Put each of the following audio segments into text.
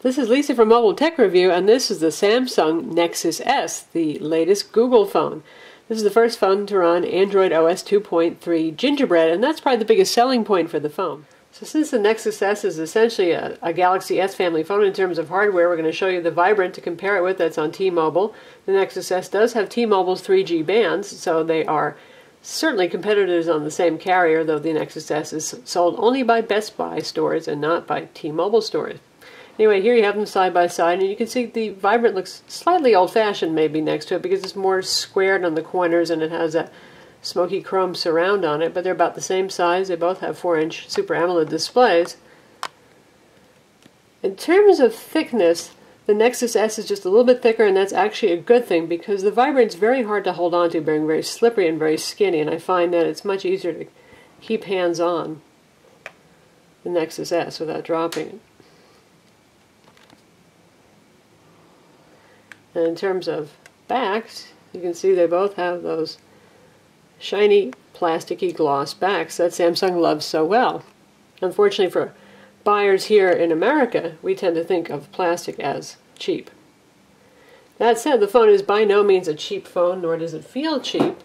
This is Lisa from Mobile Tech Review, and this is the Samsung Nexus S, the latest Google phone. This is the first phone to run Android OS 2.3 Gingerbread, and that's probably the biggest selling point for the phone. So since the Nexus S is essentially a Galaxy S family phone in terms of hardware, we're going to show you the Vibrant to compare it with that's on T-Mobile. The Nexus S does have T-Mobile's 3G bands, so they are certainly competitors on the same carrier, though the Nexus S is sold only by Best Buy stores and not by T-Mobile stores. Anyway, here you have them side by side, and you can see the Vibrant looks slightly old-fashioned maybe next to it because it's more squared on the corners and it has a smoky chrome surround on it, but they're about the same size. They both have 4-inch Super AMOLED displays. In terms of thickness, the Nexus S is just a little bit thicker, and that's actually a good thing because the Vibrant's very hard to hold on to, being very slippery and very skinny, and I find that it's much easier to keep hands on the Nexus S without dropping it. And in terms of backs, you can see they both have those shiny, plasticky gloss backs that Samsung loves so well. Unfortunately for buyers here in America, we tend to think of plastic as cheap. That said, the phone is by no means a cheap phone, nor does it feel cheap. It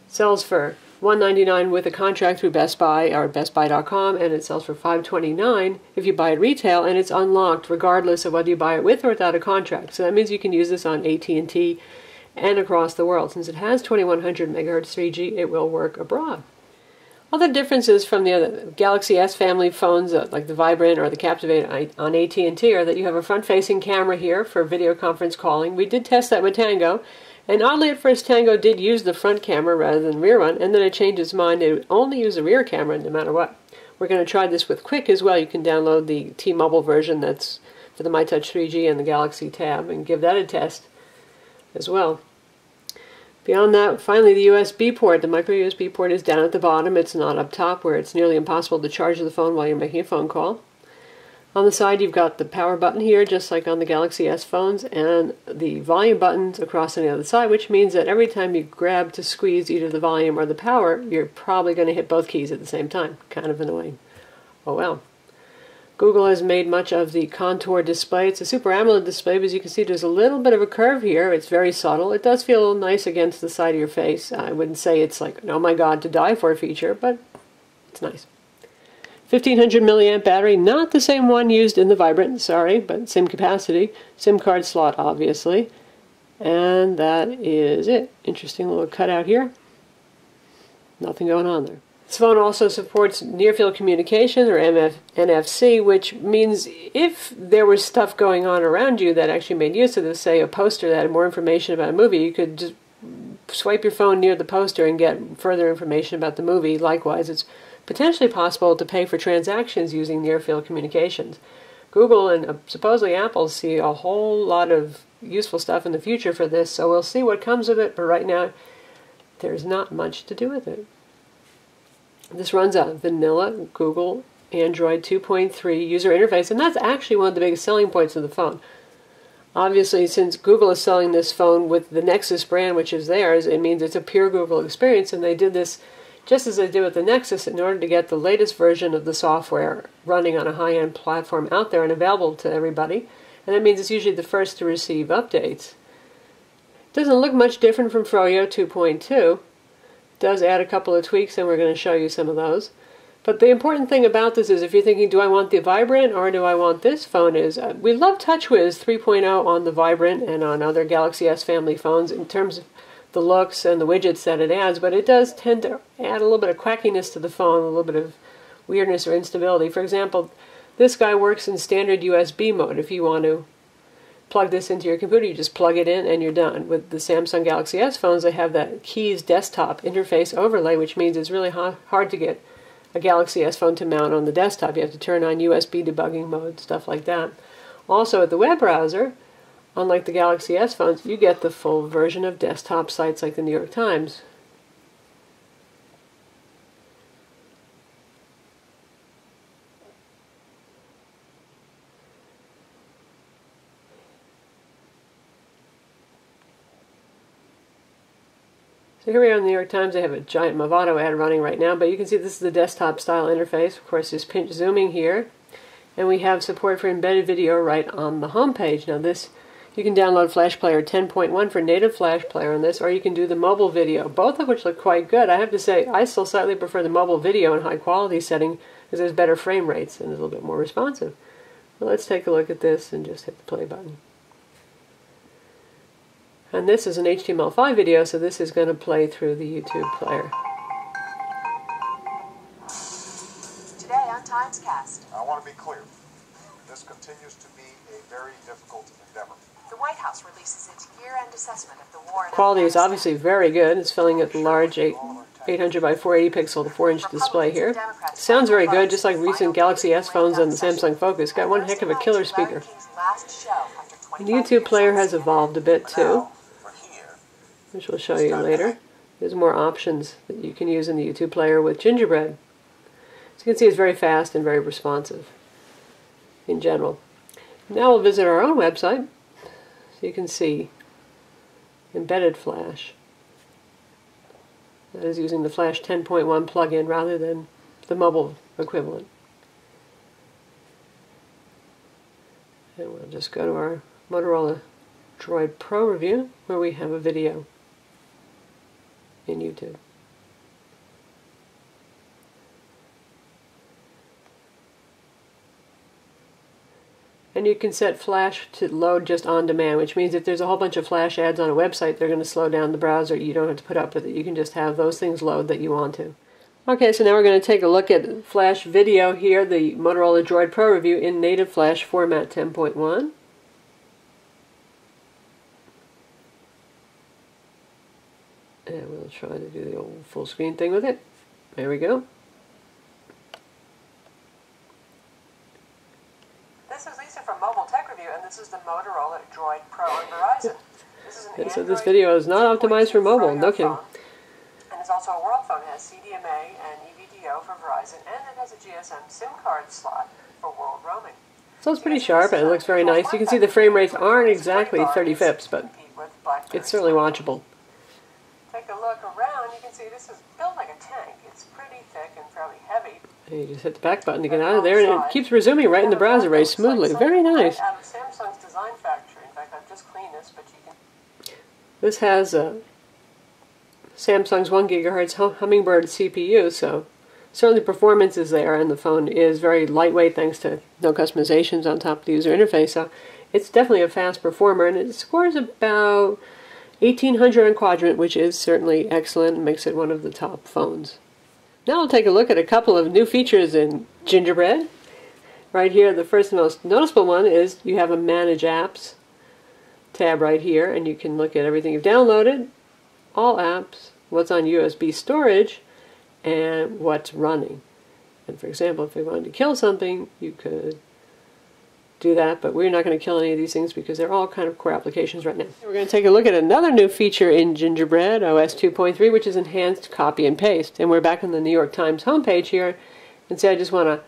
sells for $199 with a contract through Best Buy or BestBuy.com, and it sells for $529 if you buy it retail, and it's unlocked regardless of whether you buy it with or without a contract. So that means you can use this on AT&T and across the world. Since it has 2100 MHz 3G, it will work abroad. Other differences from the other Galaxy S family phones, like the Vibrant or the Captivate on AT&T, are that you have a front-facing camera here for video conference calling. We did test that with Tango. And oddly, at first, Tango did use the front camera rather than the rear one, and then it changed its mind. It would only use the rear camera no matter what. We're going to try this with Quick as well. You can download the T-Mobile version that's for the MyTouch 3G and the Galaxy Tab and give that a test as well. Beyond that, finally, the USB port. The micro USB port is down at the bottom. It's not up top where it's nearly impossible to charge the phone while you're making a phone call. On the side, you've got the power button here, just like on the Galaxy S phones, and the volume buttons across on the other side, which means that every time you grab to squeeze either the volume or the power, you're probably going to hit both keys at the same time. Kind of annoying. Oh well. Google has made much of the contour display. It's a Super AMOLED display, but as you can see, there's a little bit of a curve here. It's very subtle. It does feel a little nice against the side of your face. I wouldn't say it's like, oh my god, to die for a feature, but it's nice. 1500 milliamp battery, not the same one used in the Vibrant, sorry, but same capacity. SIM card slot, obviously. And that is it. Interesting little cutout here. Nothing going on there. This phone also supports near-field communication, or NFC, which means if there was stuff going on around you that actually made use of this, say a poster that had more information about a movie, you could just swipe your phone near the poster and get further information about the movie. Likewise, it's potentially possible to pay for transactions using near-field communications. Google and supposedly Apple see a whole lot of useful stuff in the future for this, so we'll see what comes of it, but right now there's not much to do with it. This runs a vanilla Google Android 2.3 user interface, and that's actually one of the biggest selling points of the phone. Obviously, since Google is selling this phone with the Nexus brand, which is theirs, it means it's a pure Google experience, and they did this just as they did with the Nexus in order to get the latest version of the software running on a high-end platform out there and available to everybody. And that means it's usually the first to receive updates. It doesn't look much different from Froyo 2.2. It does add a couple of tweaks, and we're going to show you some of those. But the important thing about this is if you're thinking, do I want the Vibrant or do I want this phone, is we love TouchWiz 3.0 on the Vibrant and on other Galaxy S family phones in terms of the looks and the widgets that it adds, but it does tend to add a little bit of quackiness to the phone, a little bit of weirdness or instability. For example, this guy works in standard USB mode. If you want to plug this into your computer, you just plug it in and you're done. With the Samsung Galaxy S phones, they have that Keys desktop interface overlay, which means it's really hard to get a Galaxy S phone to mount on the desktop. You have to turn on USB debugging mode, stuff like that. Also, with the web browser, unlike the Galaxy S phones, you get the full version of desktop sites like the New York Times. So here we are in the New York Times. They have a giant Movado ad running right now, but you can see this is the desktop style interface. Of course, there's pinch zooming here. And we have support for embedded video right on the home page. Now this, you can download Flash Player 10.1 for native Flash Player on this, or you can do the mobile video, both of which look quite good. I have to say, I still slightly prefer the mobile video in high quality setting because there's better frame rates and is a little bit more responsive. Well, let's take a look at this and just hit the play button. And this is an HTML5 video, so this is going to play through the YouTube player. Today on Timescast. I want to be clear. This continues to be a very difficult endeavor. The White House releases its year-end assessment of the war in Quality is Afghanistan. obviously very good. It's filling at the large 800 by 480 pixel to 4-inch display here. Sounds very good, just like recent Galaxy S phones and the Samsung Focus. Got one heck of a killer speaker. The YouTube player has evolved a bit too, which we'll show you later. There's more options that you can use in the YouTube player with Gingerbread. So you can see it's very fast and very responsive in general. Now we'll visit our own website so you can see embedded Flash. That is using the Flash 10.1 plugin rather than the mobile equivalent. And we'll just go to our Motorola Droid Pro review where we have a video in YouTube. And you can set Flash to load just on demand, which means if there's a whole bunch of Flash ads on a website, they're going to slow down the browser. You don't have to put up with it. You can just have those things load that you want to. Okay, so now we're going to take a look at Flash video here, the Motorola Droid Pro review in native Flash format 10.1. And we'll try to do the old full screen thing with it. There we go. This is Lisa from Mobile Tech Review, and this is the Motorola Droid Pro on Verizon. So this video is not optimized for mobile, no kidding. And it's also a world phone. It has CDMA and EVDO for Verizon, and it has a GSM SIM card slot for world roaming. So it's pretty sharp and it looks very nice. You can see the frame rates aren't exactly 30 FIPS, but it's certainly watchable. Take a look around, you can see this is built like a tank. It's pretty thick and fairly heavy. And you just hit the back button to get out of there, and it keeps resuming right in the browser very smoothly. Very nice. Out of Samsung's design factory. In fact, I've just cleaned this, but you can... This has Samsung's 1 GHz Hummingbird CPU, so certainly performance is there, and the phone is very lightweight thanks to no customizations on top of the user interface. So it's definitely a fast performer, and it scores about 1800 on Quadrant, which is certainly excellent and makes it one of the top phones. Now we'll take a look at a couple of new features in Gingerbread. Right here, the first and most noticeable one is you have a Manage Apps tab right here, and you can look at everything you've downloaded, all apps, what's on USB storage, and what's running. And for example, if we wanted to kill something, you could do that, but we're not going to kill any of these things because they're all kind of core applications right now. We're going to take a look at another new feature in Gingerbread OS 2.3, which is enhanced copy and paste. And we're back on the New York Times homepage here, and say I just want to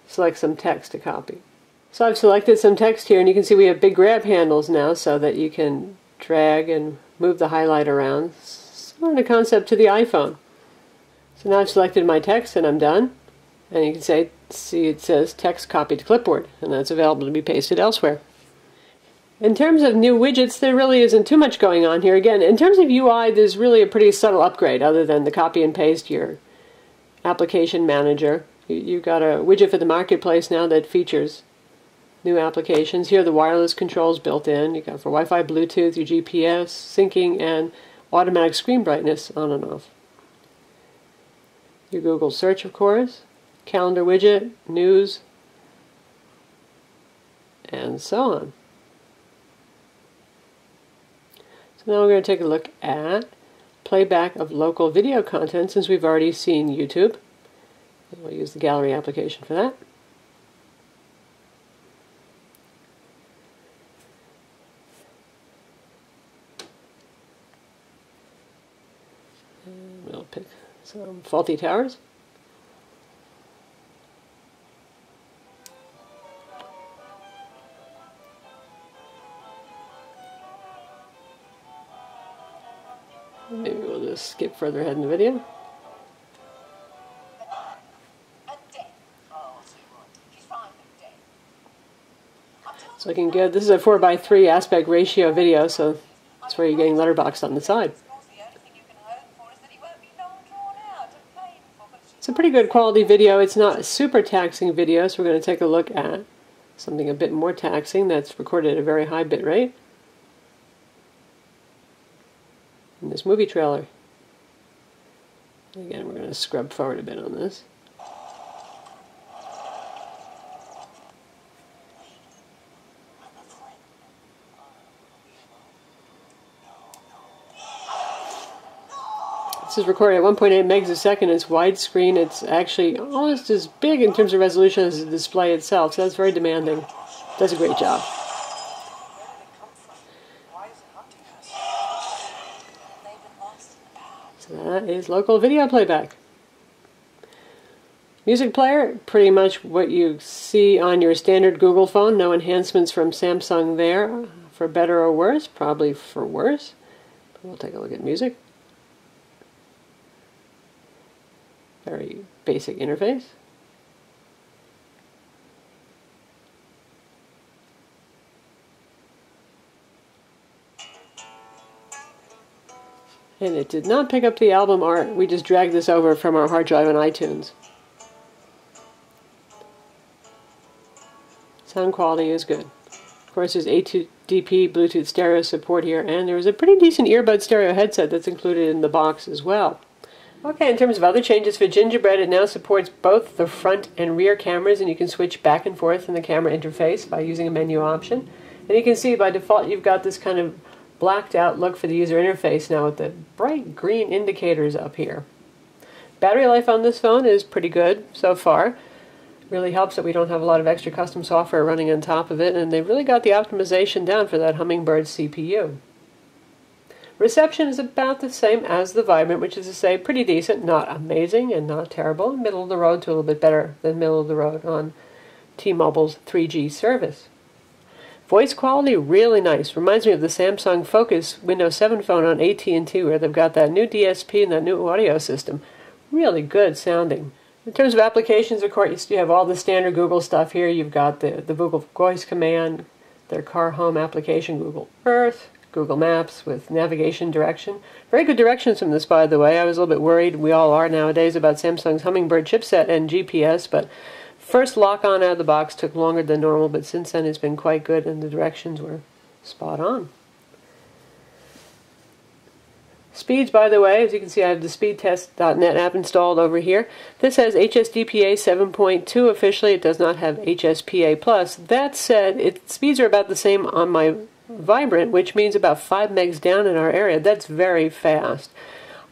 select some text to copy. So I've selected some text here, and you can see we have big grab handles now so that you can drag and move the highlight around. Similar to concept to the iPhone. So now I've selected my text and I'm done. And you can see it says text copy to clipboard, and that's available to be pasted elsewhere. In terms of new widgets, there really isn't too much going on here. Again, in terms of UI, there's really a pretty subtle upgrade other than the copy and paste your application manager. You've got a widget for the marketplace now that features new applications. Here are the wireless controls built in. You've got for Wi-Fi, Bluetooth, your GPS, syncing, and automatic screen brightness on and off. Your Google search, of course. Calendar widget, news, and so on. So now we're going to take a look at playback of local video content since we've already seen YouTube. And we'll use the gallery application for that. And we'll pick some Faulty Towers. Maybe we'll just skip further ahead in the video. It's looking good. This is a 4:3 aspect ratio video, so that's where you're getting letterboxed on the side. It's a pretty good quality video. It's not a super taxing video, so we're going to take a look at something a bit more taxing that's recorded at a very high bit rate in this movie trailer. Again, we're going to scrub forward a bit on this. This is recorded at 1.8 megs a second. It's widescreen. It's actually almost as big in terms of resolution as the display itself, so that's very demanding. Does a great job. So that is local video playback. Music player, pretty much what you see on your standard Google phone. No enhancements from Samsung there, for better or worse. Probably for worse. But we'll take a look at music. Very basic interface. And it did not pick up the album art. We just dragged this over from our hard drive on iTunes. Sound quality is good. Of course, there's A2DP Bluetooth stereo support here, and there's a pretty decent earbud stereo headset that's included in the box as well. Okay, in terms of other changes for Gingerbread, it now supports both the front and rear cameras, and you can switch back and forth in the camera interface by using a menu option. And you can see by default you've got this kind of blacked out look for the user interface now with the bright green indicators up here. Battery life on this phone is pretty good so far. Really helps that we don't have a lot of extra custom software running on top of it, and they've really got the optimization down for that Hummingbird CPU. Reception is about the same as the Vibrant, which is to say pretty decent, not amazing and not terrible, middle of the road to a little bit better than middle of the road on T-Mobile's 3G service. Voice quality, really nice. Reminds me of the Samsung Focus Windows 7 phone on AT&T, where they've got that new DSP and that new audio system. Really good sounding. In terms of applications, of course, you have all the standard Google stuff here. You've got the Google Voice command, their car home application, Google Earth, Google Maps with navigation direction. Very good directions from this, by the way. I was a little bit worried, we all are nowadays, about Samsung's Hummingbird chipset and GPS, but first lock on out of the box took longer than normal, but since then it's been quite good and the directions were spot on. Speeds, by the way, as you can see, I have the speedtest.net app installed over here. This has HSDPA 7.2 officially. It does not have HSPA+. That said, its speeds are about the same on my Vibrant, which means about 5 megs down in our area. That's very fast.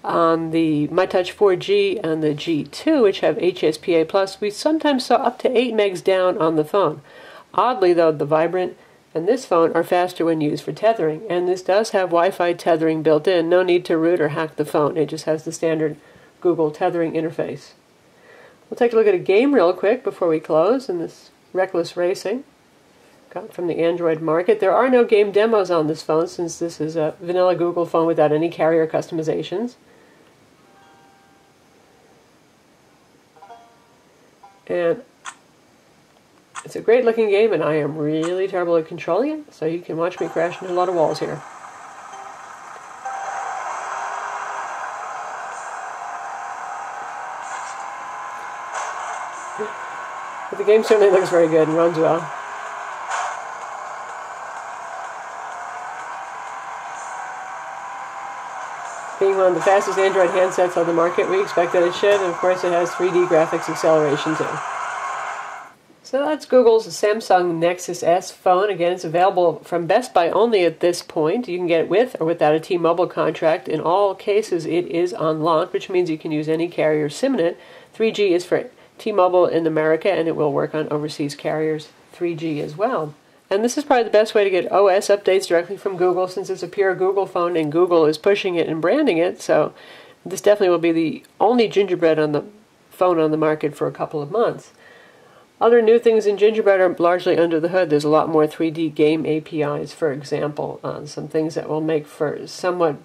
On the MyTouch 4G and the G2, which have HSPA+, we sometimes saw up to 8 megs down on the phone. Oddly, though, the Vibrant and this phone are faster when used for tethering, and this does have Wi-Fi tethering built in. No need to root or hack the phone. It just has the standard Google tethering interface. We'll take a look at a game real quick before we close in this Reckless Racing. Got from the Android market. There are no game demos on this phone since this is a vanilla Google phone without any carrier customizations. And it's a great looking game, and I am really terrible at controlling it, so you can watch me crash into a lot of walls here. But the game certainly looks very good and runs well. Being one of the fastest Android handsets on the market, we expect that it should, and of course it has 3D graphics acceleration too. So that's Google's Samsung Nexus S phone. Again, it's available from Best Buy only at this point. You can get it with or without a T-Mobile contract. In all cases, it is on launch, which means you can use any carrier SIM in it. 3G is for T-Mobile in America, and it will work on overseas carriers 3G as well. And this is probably the best way to get OS updates directly from Google, since it's a pure Google phone and Google is pushing it and branding it. So this definitely will be the only Gingerbread on the phone on the market for a couple of months. Other new things in Gingerbread are largely under the hood. There's a lot more 3D game APIs, for example, some things that will make for somewhat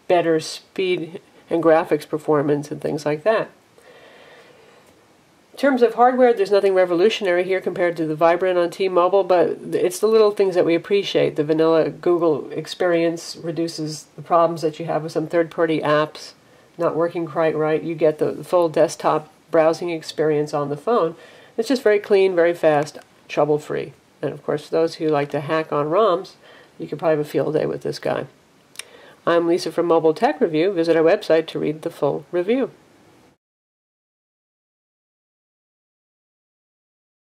better speed and graphics performance and things like that. In terms of hardware, there's nothing revolutionary here compared to the Vibrant on T-Mobile, but it's the little things that we appreciate. The vanilla Google experience reduces the problems that you have with some third-party apps not working quite right. You get the full desktop browsing experience on the phone. It's just very clean, very fast, trouble-free. And of course, those who like to hack on ROMs, you could probably have a field day with this guy. I'm Lisa from Mobile Tech Review. Visit our website to read the full review.